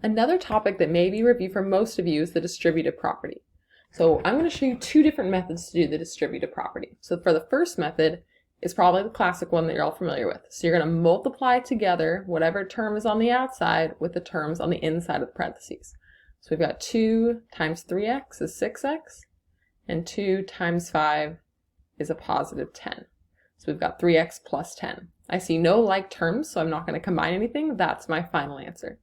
Another topic that may be reviewed for most of you is the distributive property. So I'm going to show you two different methods to do the distributive property. So for the first method is probably the classic one that you're all familiar with. So you're going to multiply together whatever term is on the outside with the terms on the inside of the parentheses. So we've got 2 times 3x is 6x, and 2 times 5 is a positive 10. So we've got 3x plus 10. I see no like terms, so I'm not going to combine anything. That's my final answer.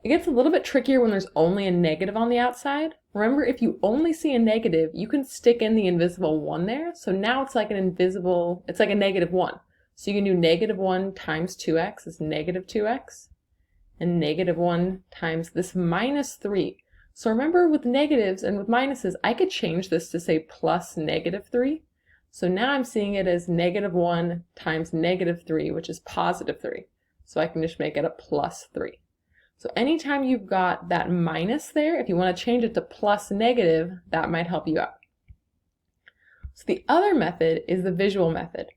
It gets a little bit trickier when there's only a negative on the outside. Remember, if you only see a negative, you can stick in the invisible 1 there. So now it's like it's like a negative 1. So you can do negative 1 times 2x is negative 2x. And negative 1 times this minus 3. So remember, with negatives and with minuses, I could change this to say plus negative 3. So now I'm seeing it as negative 1 times negative 3, which is positive 3. So I can just make it a plus 3. So anytime you've got that minus there, if you want to change it to plus negative, that might help you out. So the other method is the visual method.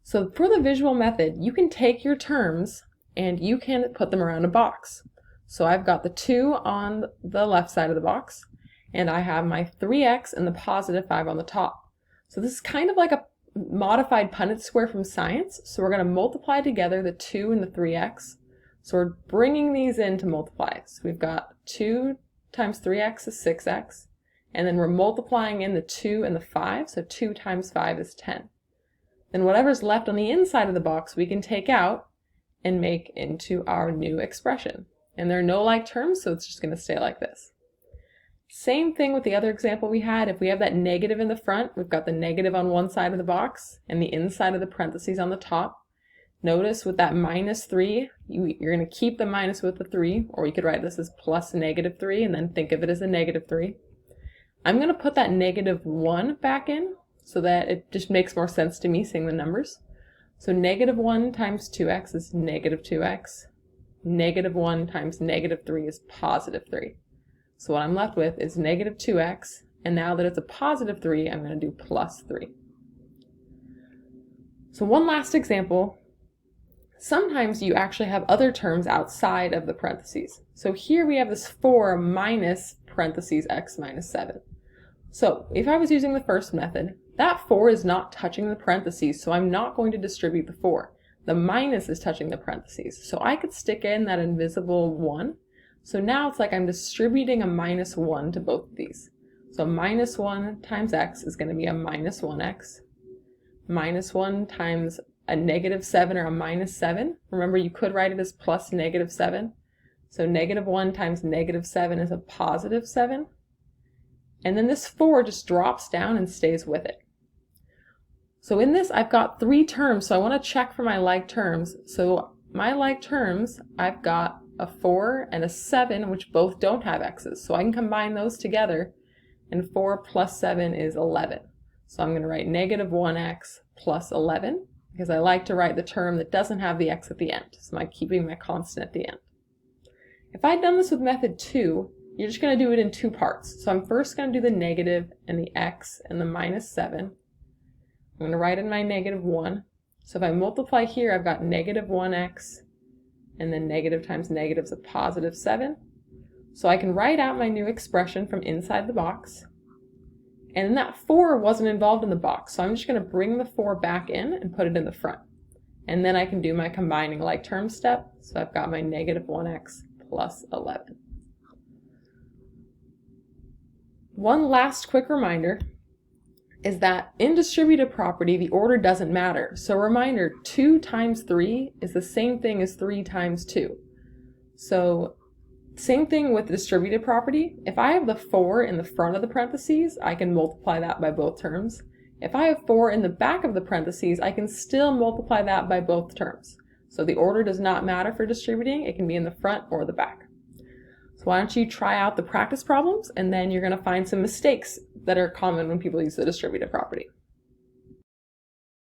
So for the visual method, you can take your terms and you can put them around a box. So I've got the 2 on the left side of the box, and I have my 3x and the positive 5 on the top. So this is kind of like a modified Punnett square from science. So we're going to multiply together the 2 and the 3x. So we're bringing these in to multiply. So we've got 2 times 3x is 6x, and then we're multiplying in the 2 and the 5, so 2 times 5 is 10. Then whatever's left on the inside of the box we can take out and make into our new expression. And there are no like terms, so it's just going to stay like this. Same thing with the other example we had. If we have that negative in the front, we've got the negative on one side of the box and the inside of the parentheses on the top. Notice with that minus 3, you're going to keep the minus with the 3, or you could write this as plus negative 3 and then think of it as a negative 3. I'm going to put that negative 1 back in so that it just makes more sense to me seeing the numbers. So negative 1 times 2x is negative 2x. Negative 1 times negative 3 is positive 3. So what I'm left with is negative 2x, and now that it's a positive 3, I'm going to do plus 3. So one last example. Sometimes you actually have other terms outside of the parentheses. So here we have this 4 minus parentheses x minus 7. So if I was using the first method, that 4 is not touching the parentheses, so I'm not going to distribute the 4. The minus is touching the parentheses. So I could stick in that invisible 1. So now it's like I'm distributing a minus 1 to both of these. So minus 1 times x is going to be a minus 1x. Minus 1 times a negative 7 or a minus 7. Remember, you could write it as plus negative 7. So negative 1 times negative 7 is a positive 7. And then this 4 just drops down and stays with it. So in this, I've got 3 terms, so I want to check for my like terms. So my like terms, I've got a 4 and a 7, which both don't have x's. So I can combine those together, and 4 plus 7 is 11. So I'm going to write negative 1x plus 11, because I like to write the term that doesn't have the x at the end. So I'm keeping my constant at the end. If I'd done this with method 2, you're just going to do it in 2 parts. So I'm first going to do the negative and the x and the minus 7. I'm going to write in my negative 1. So if I multiply here, I've got negative 1x, and then negative times negative is a positive 7. So I can write out my new expression from inside the box. And then that 4 wasn't involved in the box, so I'm just going to bring the 4 back in and put it in the front. And then I can do my combining like term step. So I've got my negative 1x plus 11. One last quick reminder is that in distributive property, the order doesn't matter. So reminder, 2 times 3 is the same thing as 3 times 2. So same thing with distributive property. If I have the 4 in the front of the parentheses, I can multiply that by both terms. If I have 4 in the back of the parentheses, I can still multiply that by both terms. So the order does not matter for distributing. It can be in the front or the back. So why don't you try out the practice problems, and then you're going to find some mistakes that are common when people use the distributive property.